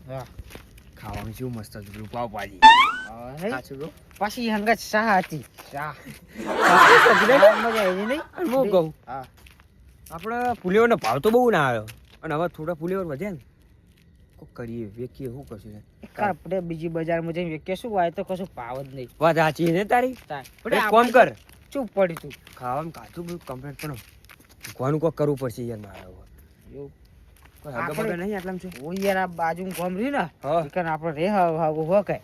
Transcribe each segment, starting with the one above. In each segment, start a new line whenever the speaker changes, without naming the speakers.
ખાવાનું શું મસ્ત હતું પાવભાજી. સાચું કહું
પછી હંગત શાહ હતી.
ચા
મજા આવી નહીં.
હું કહું
હા
આપણે ફુલેવરનો ભાવ તો બહુ ના આવ્યો અને હવે થોડા ફુલેવર વધ્યા ને કોક કરીએ વેચીએ શું કરશું
આપણે બીજી બજારમાં જઈને વેચીએ શું હોય તો કશું ભાવ જ નહીં.
વાત સાચી ને તારી.
પણ
એક કામ કર
ચૂપ પડી તું.
ખાવાનું કાચું બધું કમ્પ્લીટ પણ કોનું કોક કરવું પડશે યાર મારે
એવું
કોઈ હગા નહીં આટલામાં છે
હું યાર આ બાજુ ગોમ રહી ને
હા
ઈકન આપણે રે હો કે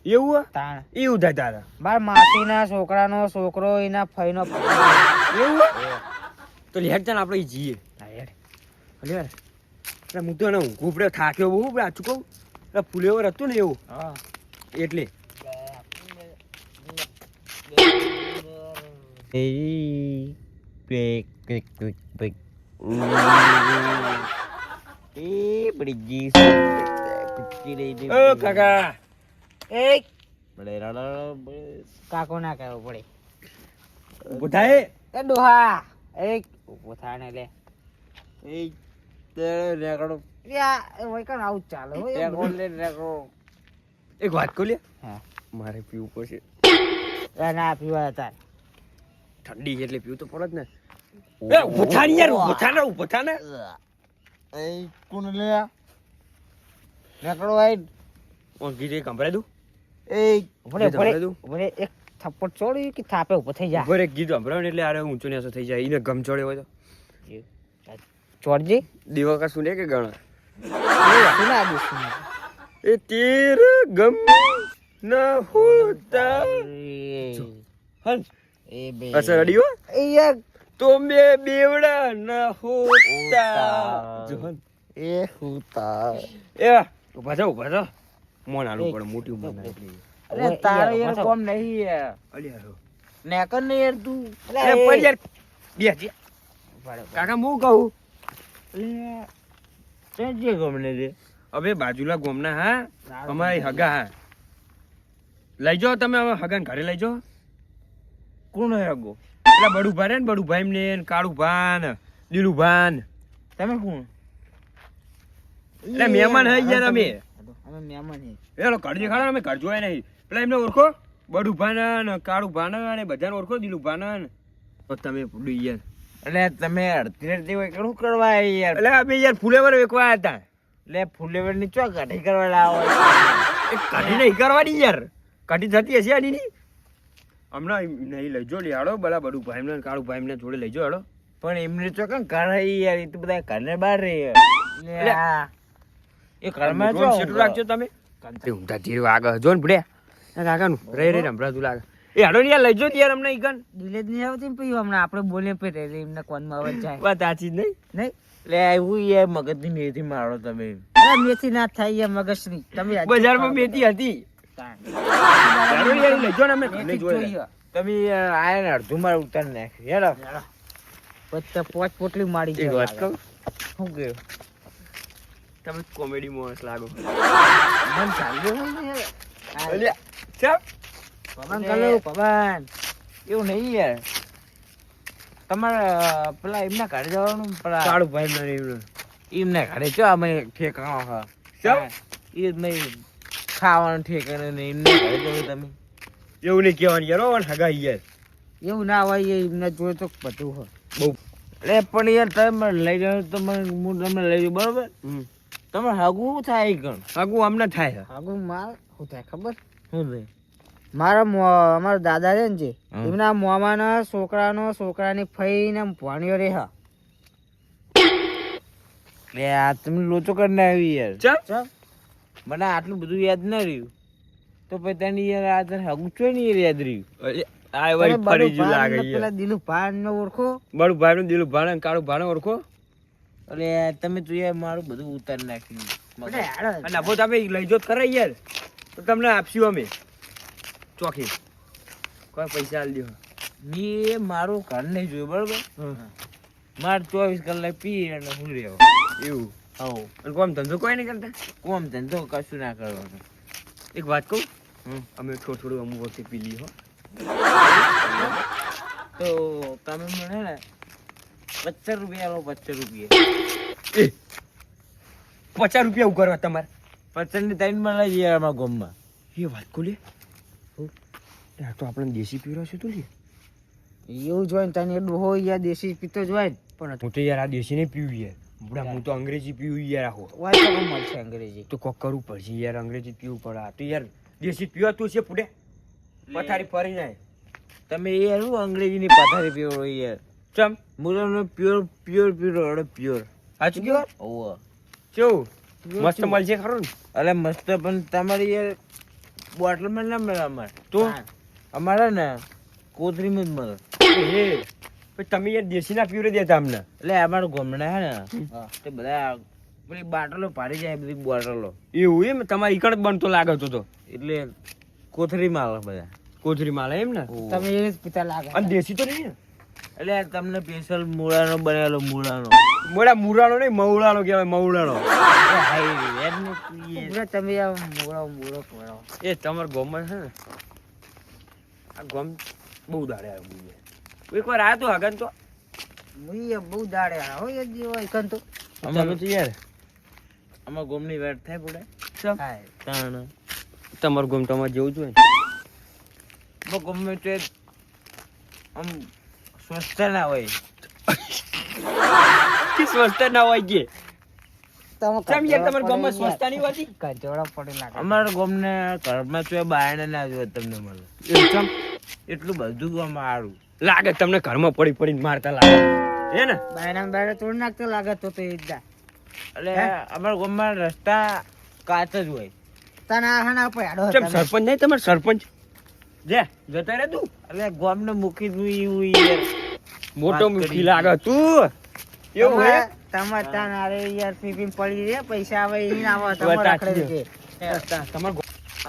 એવું હે?
તાણ
એવું થાય તારા
માર માસીના છોકરાનો છોકરો એના ફઈનો
એવું હે? તો લેટ ચાલ આપણે ઈ જઈએ અલે યાર એટલે હું તો એને ઊંઘું પડ્યો થાક્યો બહુ સાચું કહું એટલે ફુલેવર હતું ને એવું
હા
એટલે કાકા
એ કાકો ના કહેવું પડે
બધાએ
એ ડોહા એ ઉભો થા ને લે યા એ હોય કાન આવું જ ચાલે હો
એક વાત કહું લે
હા
મારે પીવું પડશે
એ ના પીવા તાર
ઠંડી છે એટલે પીવું તો પડે જ ને એ ઉભો થા ને યાર ઉભો થા ને
એ કોણ લે નેકડો આઈ
ઊંઘી જઈ કંભરાઈ દઉં
એ ભલે ભલે એક થપ્પડ છોડી કે થાપે ઉભો થઈ જા
બરે ગીત સંભળાવે ને એટલે આરે ઊંચો નેસો થઈ જાય એને ગમ ચોડે હોય તો
ચોડજી
દીવા કા સુને કે ગણા
સુના દુશ્મન
એ તેરે ગમ ના હોતા હન
એ બે
અસર અડીઓ
એ યાર
તો મે બેવડા ના હોતા જોહન
એ હોતા
એ ઉભા થા મોન આલુ પણ મોટી મોન એટલે
અરે તારે યાર કોમ નહીં યાર
અલી હારો
નેકર ને યાર તું
એ પર યાર બેજી કાકા હું કહું
એટલે જે ગમને રે
હવે બાજુલા ગોમના હા અમારી હગા હા લઈ જાઓ તમે હવે હગાને ઘરે લઈ જાઓ
કોણ હગો
પેલા બડું ભાઈ ને બડું ભાઈ ને કાળું ભાન લીલું ભાન
તમે કોણ
એટલે મહેમાન હે યાર અમે
મહેમાન હે
એલો ઘર દેખાડો અમે ઘર જોયા નહીં પેલા એમને ઓળખો બડું ભાન કાળું ભાન અને બધાને ઓળખો લીલું ભાન તો તમે પૂડી યાર
એટલે તમે અડધી અડધી હોય કેવું કરવા યાર
એટલે અમે યાર ફુલેવર વેકવા હતા
એટલે ફુલેવર ની ચો કાઢી કરવા લાવો
એ કાઢી નહીં કરવાની યાર કાઢી થતી હશે આની ની હમણાં નહીં લઈ જો યાડો બલા બડું ભાઈ ને કાળું ભાઈ ને જોડે લઈ જો હેડો
પણ એમને ચો કમ ઘર હઈ યાર એ તો બધા ઘરને બહાર રહે યાર એ ઘરમાં જો
સેટું રાખજો તમે તે ઊંધા ધીરે આગળ જો ને ભડ્યા કાકાનું રહી રહી સંભળાતું લાગે એ હાડો યાર લઈ જો યાર અમને ઈકન
દિલે જ નહીં આવતી પી હમણાં આપણે બોલે પે રે એમને કોનમાં અવાજ જાય
વાત સાચી જ નહીં
નહીં એટલે એવું યાર મગજની મેથી મારો તમે અરે મેથી ના થાય યાર મગજની તમે
બજારમાં મેથી હતી હાડો યાર લઈ જો ને અમે ઘરે જોડે
તમે આયા ને અડધું માર ઉતાર નાખ્યું હેલો પછી પોચ પોટલી મારી
એક વાત કહું
શું ગયો
તમે કોમેડી મોસ લાગો
મન ચાલ્યો હોય ને
અલ્યા ચાપ
પવન કલો પવન એવું નહીં યાર તમારે પેલા એમના ઘરે જવાનું પેલા
કાળું ભાઈ મને એવું
એમના ઘરે ચો અમે ઠેકાણો હા
ચાપ
એ જ નહીં ખાવાનું ઠેકાણું નહીં એમના ઘરે જવું તમે
એવું નહીં કહેવાનું યાર હો હગા યાર
એવું ના હોય એમને જોઈ તો બધું હોય
બહુ
એટલે પણ યાર તમે લઈ જાવ તો હું તમને લઈ જાઉં બરોબર તમે હગું થાય ગણ
હગું અમને થાય
હગું માર શું થાય ખબર શું થાય અમારા દાદા છે ને જે એમના મોમાના છોકરાની ફઈ ને ભણ્યો રે હા એટલે આ તમે લોચો કરી ના આવી યાર
ચાપ
મને આટલું બધું યાદ ના રહ્યું તો પછી તને યાર આ તને હગું ચોય ને યાદ રહ્યું
આ વળી ફરી જ લાગે યાર
પેલા દિલું ભાન ને ઓળખો
બડું ભાઈ નું દિલું ભાણ કાળું ભાણ ઓળખો
એટલે તમે તો યાર મારું બધું ઉતાર નાખ્યું
અને અબો તમે લઈ જો ખરા યાર તો તમને આપશું અમે ચોખી કોઈ પૈસા આલ દો
મેં મારું ઘર નહીં જોયું બરોબર મારે 24 કલાક પી અને હું રહેવો
એવું
હવ
અને કોમ ધંધો કોઈ નહીં કરતા
કોમ ધંધો કશું ના કરવાનું
એક વાત કહું અમે થોડું અમુક વખતે પી લઈએ હો
તો તમે મને ને 25 રૂપિયા લો 25 રૂપિયા
એ 50 રૂપિયા ઉઘાડવા તમારે
પચંડ ત્રણ મળે છે યાર અમારા ગામમાં.
એ વાત કોલે આ તો આપણે દેશી પીવડા છે તું લે
એવું જ હોય ને તને ડોહો યાર દેશી પીતો જ હોય ને.
પણ હું તો યાર આ દેશી નહીં પીવું યાર બુડા હું તો અંગ્રેજી પીવું યાર આખો
હોય તો કેમ મળશે અંગ્રેજી?
તો કોક કરવું પડશે યાર અંગ્રેજી પીવું પડે આ તો યાર દેશી પીવા તું છે પુડે પથારી ફરી જાય
તમે યાર શું અંગ્રેજીની પથારી પીવો યાર?
ચમ
મુલાનો પ્યોર પ્યોર પ્યોર પ્યોર.
સાચું કેવા
ઓવો
કેવું મસ્ત મળશે ખરું ને
અરે મસ્ત, પણ તમારી યાર બોટલમાં ના મળે અમારે.
તો
અમારે ને કોથરીમાં જ મળે.
એ પછી તમે યાર દેશી ના પીવડે દેતા અમને
એટલે અમારા ગામડા હે ને તે બધા પેલી બાટલો પાડી જાય, બધી બોટલો.
એવું એમ તમારી ઈકડ જ બનતો લાગે તો
એટલે કોથરીમાં આવે બધા.
કોથરી માલે એમ ને
તમે એ જ પીતા લાગે.
અને દેશી તો નહીં ને
એટલે તમને સ્પેશિયલ મૂળાનો બનેલો મૂળાનો.
મોડા મુરાનો નહીં મવડાનો કહેવાય મવડાનો
ઉભરે તમે આ મૂળો કરો.
એ તમારા ગામમાં છે ને આ ગામ બહુ દાડે આવ્યું એકવાર આ તો હગન તો
મુઈએ બહુ દાડે હોય જ હોય કન તો.
તમે તો યાર
આમાં ગોમની વેટ થાય પડે
હાય.
તાણ
તમારું ગામ તમારે જેવું જ હોય ને
ગમે તે આમ સ્વસ્થ ના હોય.
કે સ્વસ્થતા ના હોય કે
તમે
કેમ યાર તમારા ગામમાં સ્વસ્થતા નહીં હોતી
કંચોળા પડે લાગે.
અમારા ગામને ઘરમાં તો બાયણે ના જોવે તમને મળે.
એ ચમ
એટલું બધું ગામ સારું
લાગે તમને ઘરમાં પડી પડીને મારતા લાગે હે ને
બાયના બાયના તોડી નાખતો લાગે તો એ જ દા.
એટલે અમારા ગામમાં રસ્તા કાચ જ હોય.
તને આ હાના પર આડો
ચમ સરપંચ નહીં તમારે સરપંચ જા જતા રે તું
એટલે ગામને મૂકી દઉં એવું યાર.
મોટો
વાત
મુખી
કરી.
લાગે તું એવું હે
તમે તાન આરે યાર પીપીને પડી રે પૈસા આવે ઈ ના આવે
વાત
તમારે
સાચી
રખડે છે.
તમારે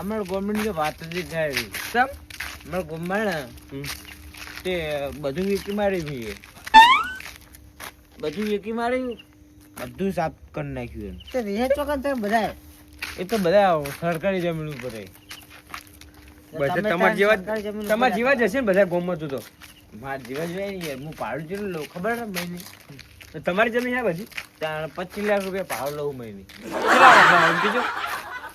અમારા ગામની તો વાત જ થાય રહી.
ચમ
અમારા ગામમાં ને તે બધું વેચી મારી જોઈએ, બધું વેચી મારી, બધું સાફ કરી નાખ્યું.
તે રહે ચોકન તમે બધાય.
એ તો બધા સરકારી જમીન ઉપર રહે.
બધા
તમે
તમારા
તાન
જેવા
સરકારી જમીન ઉપર
તમારા જેવા જ હશે ને બધા ગામમાં તો
મારા જીવા જોઈએ ને યાર, હું ભાડું કેટલું લઉં ખબર ને મહિને?
તો તમારી જમીન હે બધી
ત્યાં 25 લાખ રૂપિયા ભાવ લઉં મહિને.
કેટલા વાગલા એમ કીધું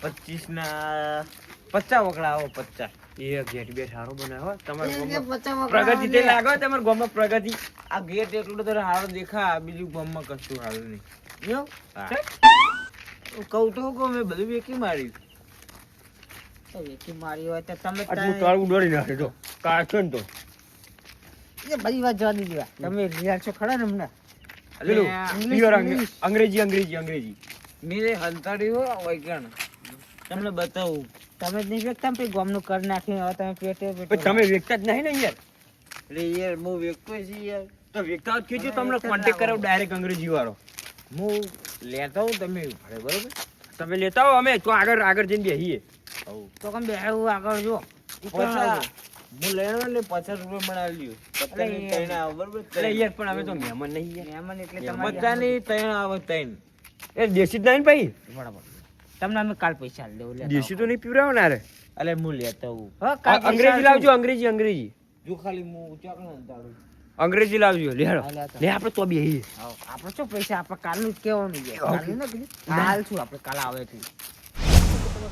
25 ના 50 વકડા આવો 50.
એ ગેટ બે સારો બનાવો તમારા
એ
ગામમાં
પચાસ
પ્રગતિ તે લાગો તમારા ગામમાં પ્રગતિ
આ ગેટ એટલું તો સારો દેખા, બીજું ગામમાં કશું સારું નહીં.
એવું?
હા. હું કહું તો કહું, મેં બધું વેચી માર્યું.
તો વેચી મારી હોય તો તમે
આટલું
તાન-
તાળું દોડી નાખે તો કાઢશો ને તો
એ બધી વાત જવા દીધી. તમે રિયાલ છો ખરા ને હમણાં.
પેલું
English,
pure
English.
અંગ્રેજી
મેરે હંતાડી હો વૈકાણ તમને બતાવું.
તમે જ નહીં વેચતા ને પછી ગામનું કરી નાખ્યું હવે તમે પેટે
પણ તમે વેચતા જ નહીં ને યાર
એટલે યાર હું વેચતો છે યાર.
તો વેચતા જ કીધું તમને કોન્ટેક્ટ કરાવ ડાયરેક્ટ અંગ્રેજી વાળો
હું લેતા હું, તમે ભરે બરોબર.
તમે લેતા હો અમે તો આગળ જઈને બેહીએ
આવું
તો કેમ બેહવું આગળ જો.
પૈસા હું લેવાનો એટલે 50 રૂપિયા બનાવી લ્યો. પત્તાની
યાર.
ત્રણ આવે બરોબર.
એટલે યાર પણ અમે તો મહેમાન નહીં યાર
મહેમાન એટલે તમારી
પત્તાની ત્રણ આવે ત્રણ.
એ દેશી જ નહીં ને ભાઈ
બરાબર. તમને અમે કાલ પૈસા આલી દેવું લે.
દેશી તો નહીં પીવડાવો ને અરે
એટલે હું લેતા હું.
હા, કાલ પૈસા
અંગ્રેજી
આલશું.
લાવજો અંગ્રેજી
જો ખાલી હું ચોકને હંતાડું.
અંગ્રેજી લાવજો લે હાલો.
હા, લેતો.
લે આપણે તો બેહીએ
હાવ, આપણે શું પૈસા આપણે કાલનું જ કહેવાનું છે. કાલનું ના કીધું. હાલ શું આપણે કાલ આવે છે.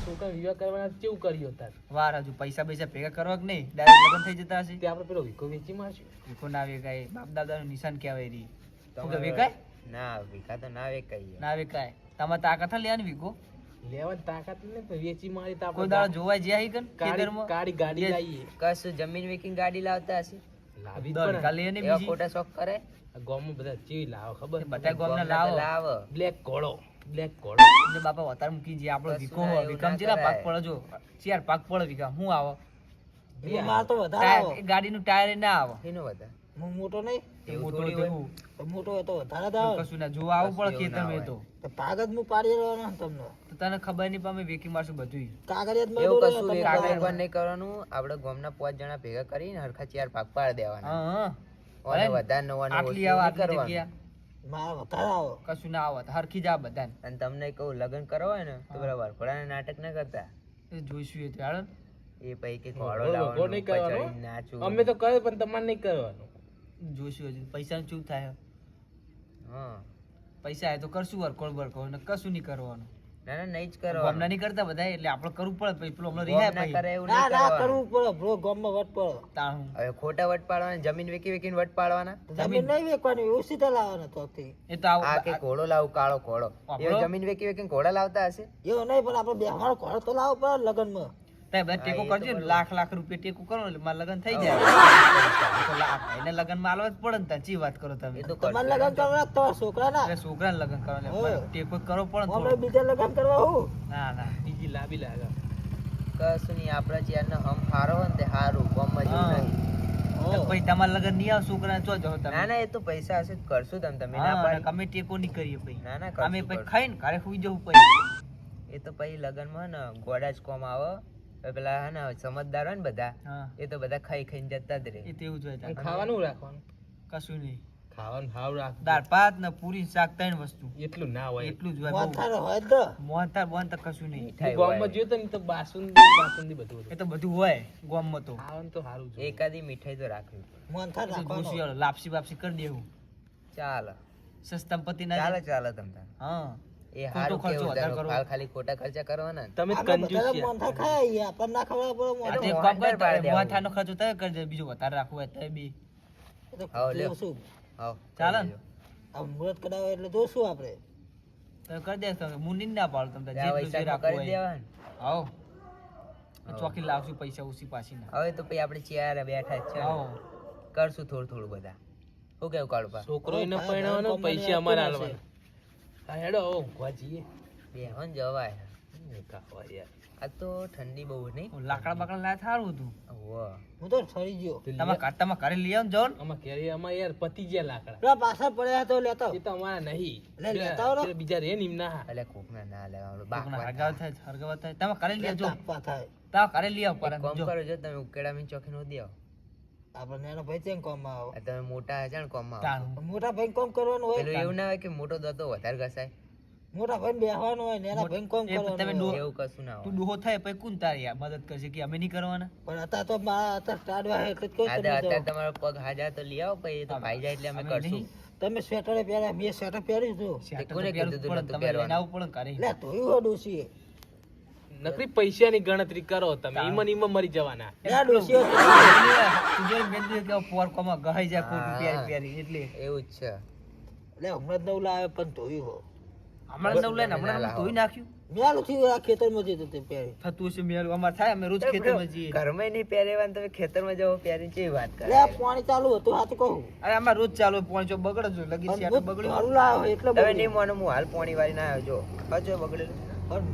છોકરા વિવાહ કરવાના કેવું કર્યું તાર?
વાર હજુ પૈસા પૈસા ભેગા કરવા કે નહીં ડાયરેક્ટ લગ્ન થઈ જતા હશે.
તે આપણે પેલો વિકો વેચી મારશું.
વિકો ના વેકાય બાપ દાદાનું નિશાન કહેવાય રી. શું કે વેકાય
ના વિકા તો ના વેકાય.
ના વેકાય. તમારે તાકાત હે લેવાની વિકો.
લેવાની તાકાત ને તો વેચી મારી તો
કોઈ દાડો જોવાય જ્યાં હી કન ખેતરમાં
કાળી ગાડી લાવીએ.
કશું જમીન વેકીને ગાડી લાવતા હશે
લાવી જ
દર
પડે.
કાલે એને
એવા
બીજી
ખોટા શોખ કરે
આ ગામમાં બધા ચેવી લાવે ખબર?
બધા ગામના
લાવ
લાવો
બ્લેક ઘોડો, બ્લેક ઘોડો.
એટલે બાપા વધારે મૂકી જે આપણો
કશું
વિકો
ના,
હોય
એવું
વિકામ
ના
ચેલા પાક
કરાય.
પડે જો ચાર પાક પડે વિકામ હું આવો
માર તો વધારે
ટાયર-
આવે.
એ ગાડીનું ટાયર એ ના આવે
એનો બધા
હું મોટો નહીં,
એવું
મોટો
થોડી
હોય
હોય.
તો
તો મોટો હોય તો વધારે જ
હું
આવે.
કશું ના જોવા આવવું પડે
કશું એવું ના
ખેતરમાં એ તો
તો કાગળ હું પાડી રહ્યો ને તમને.
તો તને ખબર નહીં પામે વેકી મારશું બધું
કાગળિયા જ
એવું
મળ્યું
કશું
ને
વેકવા
તમને.
વેકવા નહીં કરવાનું આપણે ગામના 5 જણા ભેગા કરીને હરખા 4 ભાગ પાડી દેવાના
હા હા
અને
ભલે.
વધારે નવાનું
આટલી
ઓછું
આવે
નહીં
આટલી
કરવાનું.
જગ્યા
મારે વધારે આવે.
કશું ના આવે હરખી જા બધાને
અને તમને કહું લગ્ન કરવા હોય ને તો પેલા વરઘોડાના નાટક ના કરતા.
એ જોઈશું એ તો હાલો ને.
એ પછી કે ઘોડો
ઘોડો
લાવવાનો
નહીં
ઉપર
કરવાનો.
ચડીને નાચવું.
અમે તો કરે પણ તમારે નહીં કરવાનું.
જોઈશું હજુ પૈસાનું ચૂક થાય
હા
પૈસા આવે તો કરશું વર્કોડ વર્કોડ ને કશું નહીં કરવાનું
ના ના નહીં જ કરો
ગામના નહીં કરતા બધા એટલે આપણે કરવું પડે પછી પેલું હમણાં રિહાય
ના
પછી
કરે એવું
ના
નહીં
ના
કરવાનું.
કરવું પડે બ્રો ગામમાં વટ પડે
તાણું
હવે ખોટા વટ પાડવાના જમીન વેકીને વટ પાડવાના
જમીન નહીં વેચવાની ઓછી તો લાવવાના તોથી
એ તો
આ કે ઘોડો લાવું કાળો ઘોડો
આપણો?
એ જમીન વેકીને ઘોડા લાવતા હશે
એવું નહીં પણ આપણે બેહવાનો ઘોડો તો લાવવો પડે લગનમાં
તમે બધા ટેકો
હા, એ તો
કરજો ને,
બરોબર.
લાખ રૂપિયા ટેકો કરો એટલે મારા લગન થઈ જાય તો ભાઈને લગનમાં આલવા જ પડે ને તાચી વાત કરો તમે
એ તો
તમારે
કરશે.
લગન કરવા તમારા છોકરાના
એટલે છોકરાને લગન કરો એટલે
હા.
ટેકો કરો પડે ને
આપણે
થોડો.
બીજા લગન કરવા હું
ના ના
બીજી લાંબી લાગે
કશું નહીં આપણા ચેરનો હમ હારો હોય ને તે હારું ગામમાં જેવું
હા.
નહીં.
તો પછી તમારા લગન નહીં આવે છોકરા ચો જાઓ તમે
ના ના એ તો પૈસા હશે તો કરશું તમે ના
હા, અને
પાડી
અમે ટેકો નહીં કરીએ પછી
ના ના કરશું,
અમે પછી
કરશું.
ખાઈને ઘરે સુઈ જવું પછી
એ તો પછી લગનમાં ને ગોડા જ કોમ આવે હવે પેલા હે ને સમજદાર હોય ને બધા
હા
એ તો બધા ખાઈને જતા જ રહે
એ તેવું જ હોય
અને
તારે.
ખાવાનું રાખવાનું
કશું નહીં
ખાવાનું હાવ રાખ
દાળ ભાત ને પૂરી શાક ત્રણ વસ્તુ
એટલું ના હોય
એટલું જ હોય
મોથાનો હોય તો
મોહનથાળ બોહનથાળ કશું નહીં
મીઠાઈ
ગામમાં
હોય.
જોયું તો ને તો બાસુંદી બધું
એ તો બધું હોય ગામમાં તો
ખાવાનું તો સારું છે
એકાદી મીઠાઈ તો રાખવી પડે.
મોથા
એ તો
રાખવાનો
જોશી વાળો લાપસી બાપસી કરી દેવું
ચાલે
સસ્તા પતિ ના
ચાલે ચાલે તમ તાર.
હા
એ
ખોટો
હારું
ખર્ચો
કેવું
વધારે
તારું
કરવો.
ખાલ ખાલી ખોટા ખર્ચા કરવાના ને.
તમે
આપણે
કંજૂસ
બધા
છે.
મોથા ખાઈ આપણને ના ખબર પડે
આ તો
મોથા.
એક કામ
મોહનથાળ
કર,
પાડી દેવાનું.
મોહનથાળનો ખર્ચો તમે કરી દે બીજું વધારે રાખવું હોય તો બી
એ તો
હાવ લ્યો.
જોશું.
હાવ,
ચાલે ને?
કરી
આ મુહૂર્ત કરાવે એટલે જોશું આપણે
તમે કરી દે તમે હું નહીં ના પાડું તમને
દેજો. આ
જેટલું જે
વૈશાખમાં
રાખવું
કરી
હોય
દેવાના.
આવો
હાવ.
ચોકી લાવશું પૈસા ઓછી પાછી ના
હવે તો પછી આપણે ચારે બેઠા જ છે ને.
આવો
કરશું થોડું થોડું બધા શું કેવું કાળુભા?
છોકરો એને
હા,
પરણાવવાનો,
ગામમાં
પૈસા અમારે
આપતું
આલવાના. હા હેડો હવે ઊંઘવા જઈએ
બેહવાન જવાય.
કાવા યાર.
આ તો ઠંડી બહુ નહીં.
લાકડા બાકડા લાયા સારું હતું
વાહ.
હું તો ઠરી ગયો
તમે કાઢતામાં ઘરે લઈ આવો ને જાઓ ને.
આમાં કેરી આમાં યાર પતી ગયા લાકડા
પેલા પાછળ પડ્યા તો લેતો
એ તો અમારા નહીં
લે, લેતા આવો ને.
પેલા બીજા રે ને એમના હા.
અલ્યા કોકના ના લેવાનું.
કોકના
બાકવા
હરગાવ થાય હરગાવ થાય તમે ઘરે લઈ આવજો
તાપા થાય
તમે ઘરે લઈ આવો
એક
પરમ
કામ
જો
કરો જો તમે ઉકેડામાં ચોખી નો દેવો.
આપણે નાનો ભાઈ છે કોમમાં આવો
આ તમે મોટા છે ને કોમમાં આવો.
તાણું.
મોટા ભાઈ કોમ કરવાનું હોય
પેલું એવું ના હોય કે મોટો દતો વધારે ઘસાય.
મોટા ભાઈ બેહવાનું હોય નાના ભાઈ કોમ
એ તમે
કરવાનું હોય.
એવું કશું ના
તું
હોય.
ડોહો થાય પછી કોણ તારી આ મદદ કરશે કે અમે નહીં કરવાના
પણ અત્યારે તો મારા અત્યારે સ્ટાર્ટ વાય એટલે જ કહું
આ તો
તમે
અત્યારે
તો.
તમારો પગ હાજા તો લઈ આવો પછી એ તો ભાઈ જાય એટલે અમે
અમે
કરશું.
નહીં.
તમે સ્વેટર પહેર્યા મેં સ્વેટર પહેર્યું છું
શેટર તો
કોને
પહેરવું
કીધું
પડે ને,
નતું
તમે લઈને
પહેરવાનું?
આવવું પડે ને ઘરે
લે ધોયું હોય ડોશીએ
નકરી પૈસાની ગણતરી કરો તમે ઈમાં મરી જવાના
લે ડોશીઓ
તું જોઈને બેન તું કેવો પોર કોમાં ગહાઈ જાય ખોટું
હા.
પહેરી એટલે
એવું જ છે.
લે હમણાં જ નવું લાવે પણ ધોયું હો
હમણાં નવું લઈને હમણાં
લાવો.
ધોઈ નાખ્યું
મેલું થયું આ ખેતરમાં જતું તે પહેરી
થતું હશે મેરું અમારે થાય અમે રોજ ખેતરમાં જઈએ
ઘરમાં નહીં પહેરેવા ને તમે ખેતરમાં જાઓ પહેરીને કેવી વાત કરે.
લે પાણી ચાલુ હતું સાચું કહું
અરે અમારે રોજ ચાલુ હોય, પોણચો બગડે છે લગી
પણ
શેટર
હું
બગડ્યું
ઘરું લાવ્યો એટલે
તમે
બગડ્યું.
નહીં માનો હું હાલ પોણી વાળી ના આવ્યો જો હજો બગડેલું.
પણ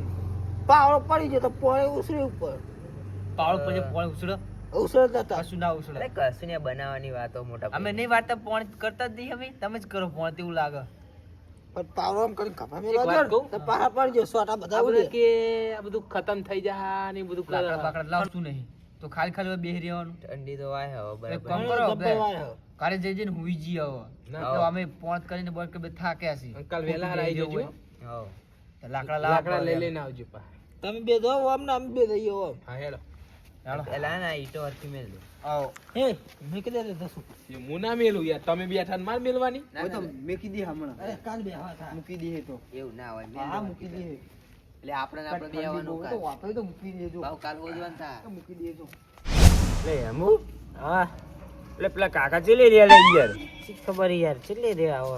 પાવડો પડી ગયો તો પાણી ઉસરી ઉપર
પાવડો પછી પોણ ઉછળો
ઉસરત હતા
કશું ના ઉછળે
અરે કશું ને બનાવવાની વાતો મોટા
અમે નહીં વાળતા પોણ કરતા જ નહીં અમે તમે જ કરો પોણ તેવું લાગે
પણ પાવડો આમ કરીને ખભા
એક
મેળવા
વાત
દો
કહું?
ને તો પાછા પડી ગયો સોટા બધા
આ
ઉડે.
બધા કે આ બધું ખતમ થઈ જાય ને એ બધું
લાકડા
કરે.
બાકડા લાવતું નહીં તો ખાલી ખાલી બેહી રહેવાનું
ઠંડી તો વાય હવે
એક
બરાબર.
કામ કરો
જબ્બર વાળો.
ઘરે જઈ જઈને હુઈ જઈએ હવે
ના.
તો અમે પોણ કરીને બોલ કે બે થાક્યા છીએ
અંકલ વહેલા આવી જજો
હોવ.
તો લાકડા
લાકડા લઈ
લાવવા
લઈને આવજો પા
તમે બે દો આમ ને અમે બે દઈએ આમ.
હા હેડો
ચાલો
પેલા ના ઈટો હરખી મેલ દો.
આવો
હે મૂકી દે દસું.
એ હું ના મેલું યાર તમે બેઠા ને માર મેલવાની
ના, ના, ના.
મેકી દી હમણાં
અરે કાલ બેહવા થા.
મૂકી દઈએ તો
એવું ના હોય મેલ
હા
દેવાનું.
મૂકી દઈએ
એટલે આપણે ને આપણે બેહવાનું કાલ.
વાપરે તો મૂકી દેજો
ભાવ કાલ બોલવાનું થાય.
મૂકી દેજો
એટલે એમુ હા એટલે પેલા કાકા ચેલી રહ્યા લે યાર
શી ખબર યાર કેટલી રે આવો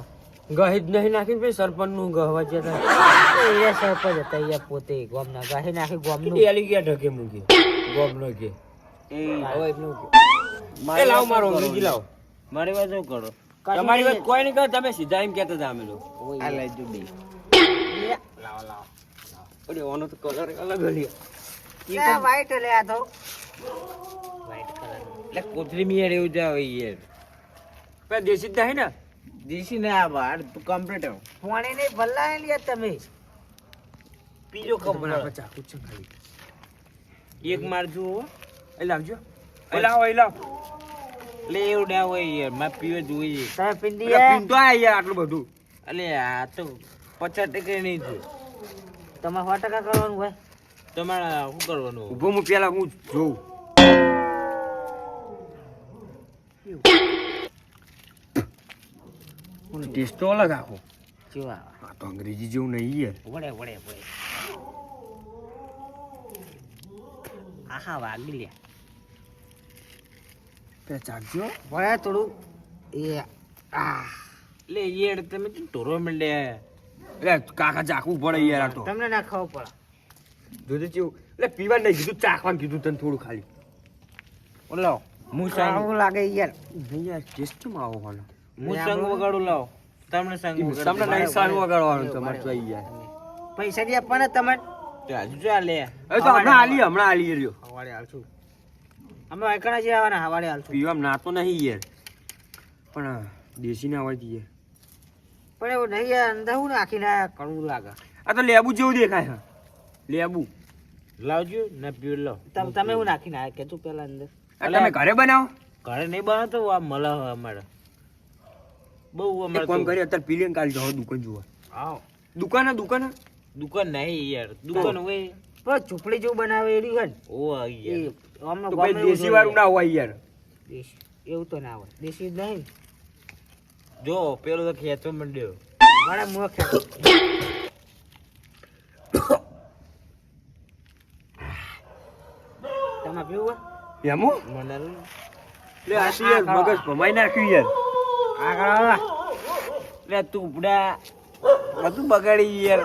ગહી જ નહીં નાખીને પછી સરપંચ નું ગહવા જતા
એ સરપંચ હતા યાર પોતે ગામના ગાહી નાખી ગામનું
ડેલી ગયા ઢકે મૂકી ગોમ નો કે હવે એટલું એ લાવ મારો અંગ્રેજી લાવ મારી વાત શું કરો તમારી વાત કોઈ નહીં કરો તમે સીધા એમ કહેતા હતા અમે લોકો આ લઈ જો બે અરે ઓનો તો કલર અલગ હલી
વાઈટ લે આ તો
એટલે કોથળી મિયાર એવું જાવ યાર પેલા દેશી જ થાય ને
દેશી ને આ બાર કમ્પ્લીટ
પાણી નહીં ભલાય લે તમે
પીજો
ખબર આપણે ચાકુ છે ખાલી એક મારજો હો એ લાવજો એ લાવો એ લાવ
એટલે એવું ના હોય યાર મારે પીવે જોઈએ
તમે પિંડી
એટલે પીંતો આ યાર આટલું બધું
એટલે આ તો 50% નહીં થયું
તમારે 100% કરવાનું હોય
તમારે શું કરવાનું
ઊભો હું પેલા હું જોઉં ટેસ્ટ તો અલગ આખો
જેવા
આ તો અંગ્રેજી જેવું નહીં યાર
વડે વડે વડે
આખા વાગી લે
તે ચાખજો
ભલે થોડું એ
એટલે યાર તમે તો ઢોરો મળે
એટલે કાકા ચાખવું પડે યાર આ તો
તમને ના ખાવું પડે.
જોજે કેવું એટલે પીવા નહીં કીધું ચાખવાનું કીધું તને થોડું ખાલી
ઓલો હું સંગ
આવું લાગે યાર.
નહીં યાર ટેસ્ટ કેમ આવો હોનો
હું સંગ વગાડું લાવ તમને સંગ
તમને નહીં સારું વગાડવાનું તમારે તો આઈ યાર
પૈસા દી આપવાના તમે
હજુ ચાલે
હવે તો હમણાં આલી રહ્યો
હવાડે હાલશું. અમે વાયકણા જે આવવાના હવાડે હાલશું.
પીવામાં નાતો નહીં યાર પણ દેશી ના આવડતી યાર
પણ એવું નહીં યાર, અંદર હું નાખીને કડવું લાગે.
આ તો લેબુ જેવું દેખાય છે લેબુ
લાવજો ને પીવું લાવ
તમે એવું નાખીને આવ્યા કે તું પેલા અંદર
આ તમે ઘરે બનાવો
ઘરે નહીં બનાવતો આ મળે અમારે બહુ
એક
અમારે
કામ
તો-
કરી અત્યારે પી લઈને કાલે જાઓ દુકાન જોવા
આવો
દુકાન
દુકાન નહીં યાર દુકાન હોય
પણ ઝૂંપડી જેવું બનાવે એરી હોય ને
ઓ યાર
એ આમાં
તો
ગમે
ભાઈ
એવું
દેશી
જોઈએ.
વાળું ના હોય યાર
દેશી એવું તો ના હોય. દેશી જ નહીં
જો પેલો તો ખેંચવા માંડ્યો
મારા મુખ ખેંચો. તમે પીવું હોય?
એમો
મને
લે આ તો યાર મગજ ભમાઈ નાખ્યું યાર
આગળ આવો.
લે તું ઉપડા બધું બગાડી યાર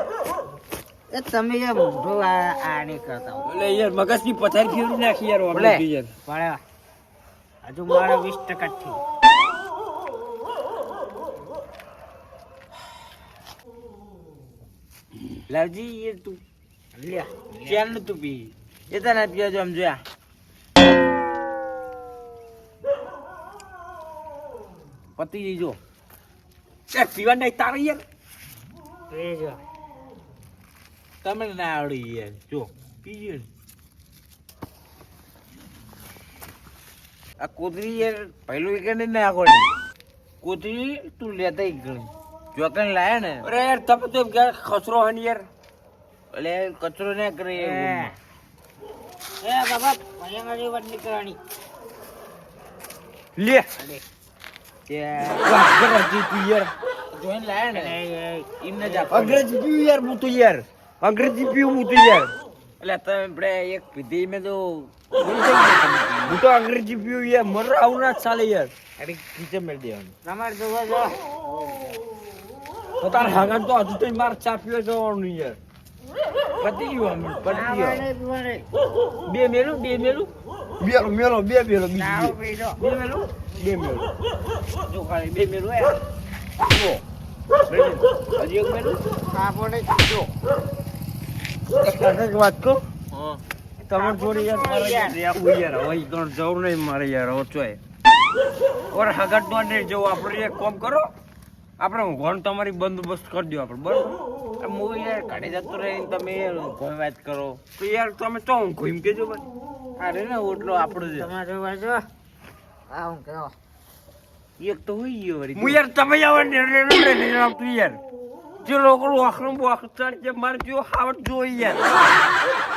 એ તમે યાર મોઢું આ નહીં કરતા હો.
એટલે યાર મગજ ની પથારી ફેરવી નાખી યાર
બોલે.
ઓગળી યાર
પડે હજુ મારે 20% થી
લાવજી યાર તું
લે
ચાલ ને તું પી એ તને પીવા જો આમ જોયા પતી જઈજો
યાર પીવા નહીં તારે યાર
એ જો
તમને ના આવડી યાર જો પીજો ને આ કોતરી યાર પહેલું એક ને ના આવડી કોતરી તું લેતા એક ગણી જો કઈ લાયા ને
અરે યાર તમે તો એમ કે ખસરો હન યાર
એટલે કચરો ના કરે એ રૂમમાં.
એ બાબા અહીંયા આગળ વાત નહીં કરવાની.
લે
ત્યાં
અંગ્રેજી પી યાર
જોઈને લાયા ને એમને જ આપો.
અંગ્રેજી પીવું યાર હું તો યાર અંગ્રેજી પીવું હું તો યાર
એટલે તમે આપણે એક પીધી મેં તો
હું તો અંગ્રેજી પીવું યાર મર આવું ના ચાલે યાર
અરે ખીચે મેળ દેવાનું
તમારે જોવા જો
તો તાર હાગા તો હજુ તો માર ચા પીવા જવાનું યાર
પતી ગયું અમે પતી
ના
ગયું
નહીં પીવાની.
બે મેલું
મેલો મેલો બે મેલો
ના
બીજી
પી દો.
બે મેલું
બે મેલો
જો ખાલી બે મેલું હે જો હજી એક મેલું
કાપો નહીં.
જો
એક વાત કહું
હા
તમાર જોડે યાર મારે રહેવું યાર હવે તો જવું નહીં મારે યાર હવે ચોય ઓર હગત તો નહીં જવું આપણે એક કામ કરો આપણે ઘણ તમારી બંદોબસ્ત કરી દો આપણે બરોબર
હું યાર ઘરે જતો રહીને તમે કોઈ વાત કરો
તો યાર તમે તો હું ઘૂમ કેજો ભાઈ
અરે ને ઓટલો આપણો છે
તમારે જોવા જો આ હું કહો
એક તો હોઈ ગયો વળી
હું યાર તમે આવો ને નહીં આવતું યાર જે લોકો વાખરું વાખરું ચડી છે મારે જો આવડ જોઈ યાર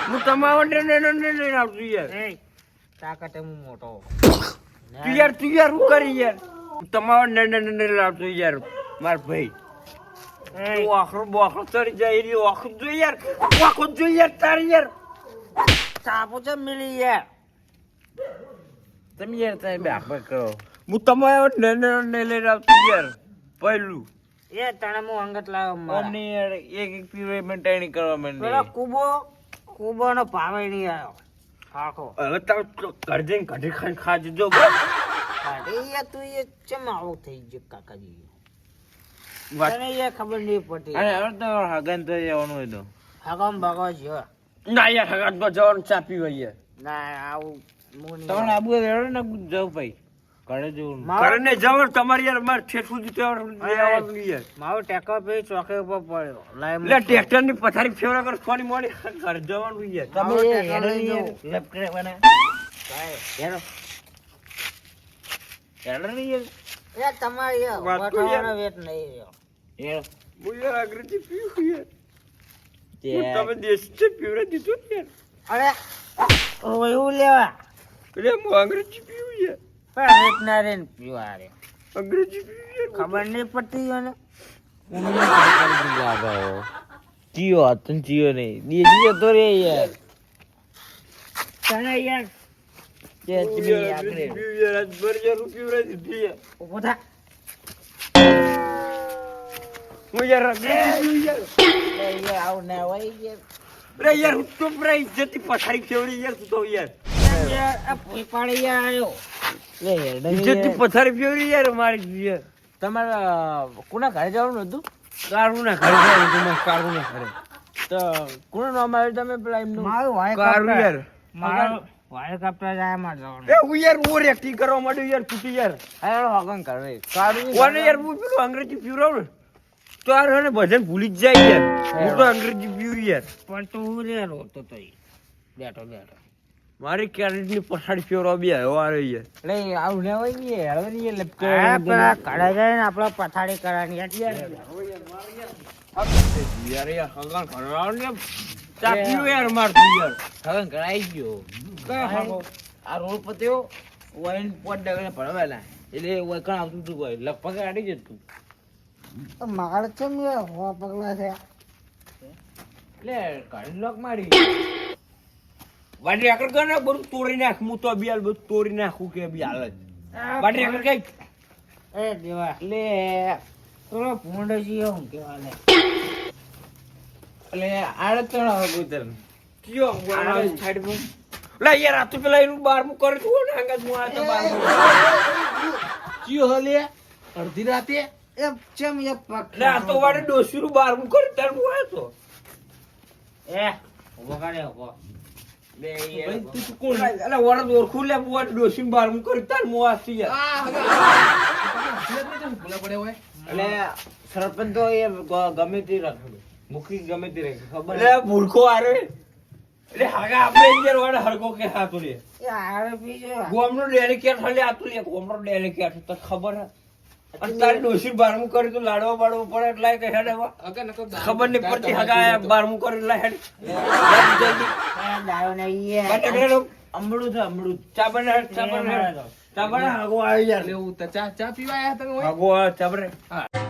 હું તમે આવો ને નહીં આવતું યાર
એ તાકાતે હું મોટો
તું યાર શું કરી યાર તમારો નહીં આવતું યાર માર ભાઈ
એ
વાખરું વાખરું ચડી જાય એની વાખરું જોઈ યાર વાખરું જોઈ યાર તારી યાર
તાપો છે મિલી યાર
તમે યાર તમે બાપા કરો
હું તમારો નહીં લઈને આવતું યાર પહેલું
એ તને હું અંગત લાવ્યો મારા.
અમને યાર એક એક પીરો મેન્ટેન કરવા માંડે
પેલો કુબો નો ભાવે નહીં આવ્યો આખો
હવે તમે ઘર જઈને કઢી ખાઈને ખાજો બસ
અરે યાર તું એ ચમ આવું થઈ ગયો કાકાજી
વાત
તને યાર ખબર નહીં પડતી
અને હવે તો હગન તો જવાનું હોય તો
હગમ ભગો જો
ના યાર હગાત તો જવાનું ચા પીવા યાર
ના આવું હું નહીં
તમને આબુ રેડો ને જાવ ભાઈ ઘરે જવું
ઘરે ને જવાનું તમારે યાર મારે ઠેઠ સુધી તો આવવાનું યાર
મારો ટેકો પે ચોકે ઉપર પડ્યો લાય
એટલે ટ્રેક્ટર ની પથારી ફેવરા કર ફોની મોડી ઘરે જવાનું યાર
તમે
આવો
એ
ટેકો
હેડો
લઈ
યાર
જાઓ.
લેફ્ટ કરવાના હેડો હેડો ને યાર
એ તમારે યાર
વાત તો યાર.
બઠાવાનો વેટ નહીં રહ્યો
હેડો
હું યાર અંગ્રેજી પીવું યાર
તે
હું તમે દેશી છે પીવરા દીધું ને યાર
અરે ઓ એવું લેવા
એટલે હું અંગ્રેજી પીવું યાર
પણ વેટ ના રે પીવા રે
અંગ્રેજી પીવું યાર
ખબર નહીં પડતી અને
જીઓ હતો ને જીઓ નહીં દેજી જતો રે યાર
તને યાર
જે તમે આગળ
ઉભો થા
હું યાર
આવું ના હોય યાર
અરે યાર હું તો પૂરા ઇજ્જતથી પથારી ફેવડી યાર તું તો યાર
યાર આ પોઈ પાડી યાર આયો લે યાર
ઇજ્જતથી પથારી ફેવડી યાર મારી યાર
તમારા કોના ઘરે જવાનું હતું?
કારું ના ઘરે જાય તમે કારું ના ઘરે
તો કોનું નામ આવ્યું તમે પેલા એમનું?
મારું વાય
કારું
કાપતા
યાર
મારું વાય કાપતા જાય માર જવાનું
એ હું યાર ઓવર એક્ટિંગ કરવા માંડ્યો યાર તું યાર
હા હગન કરે કાઢું
કોને યાર હું પેલું અંગ્રેજી પીવડાવ ને તો આ ને ભજન ભૂલી જ જાય યાર હું તો અંગ્રેજી પીવું યાર
પણ તું હું રે રોતો તો બેઠો બેઠો
મારી કેરેટની પછાડી ફેવરો બી આવ્યો આ રહી યાર
એટલે આવું ના હોય ને હવે નહીં લપકે
આ પેલા કાઢા જાય ને આપડા પથારી કરવાની યાર
યાર યાર હંગાણ ભરવા ને ચા પીવું યાર માર તું યાર
હગન કરાઈ ગયો આ રોડ પત્યો વાઈન પોટ ડગને ભરવાના એટલે ઓય કણ આવતું તું કોઈ લગભગ આડી જતું
મારે ચમ યાર હો પગલા છે
એટલે કાઢી લોક મારી
વાડી આગળ કર ને બધું તોડી નાખ હું તો બી હાલ બધું તોડી નાખું કે બી હાલ જ વાડી આગળ કઈ
એ દેવા
એટલે
પેલો ભૂંડો જીઓ હું કેવા લે
એટલે આડત ચડાવ ગુતર
કયો સાઈડ માં લે યાર આ તો પેલા એનું બારમું કરે તું ને હંગાત હું આ તો બારમું
ચિયો હલે અડધી રાતે
એ ચમ એ પગ
લે આ તો વાડે ડોસીનું બારમું કરે તાર હું આવ્યો તો
એ ઉભો કરે ઉભો
લે યાર તું કોણ અલે વરદ ઓરખું લે હું વાડે ડોસીનું બારમું કરે તાર હું આથી યાર
ભૂલા પડે હોય
એટલે સરપંચ તો એ ગમે તે રાખે મુખી ગમે તે રાખે ખબર
લે ભૂલખો આરે એટલે હાગા આપણે યાર વાડે હરકો કે હાતો લે
એ આરે બીજો
ગોમનો ડેલિકેટ હલે આતું લે ગોમનો ડેલિકેટ તો ખબર હે અને તારી ડોસી બારમું કરી તો લાડવા બાડવા પડે એટલે કે હેડ હવે
અગર નકો
ખબર નહીં પડતી હગા બારમું કરી એટલે હેડ જલ્દી
દાયો ને ઈ
બટાકડો
અમૃત છે અમૃત
ચા બને ચા બને ચા બને હગો આવી યાર
લેવું તો ચા ચા પીવા આયા તમે હોય
હગો ચા બને હા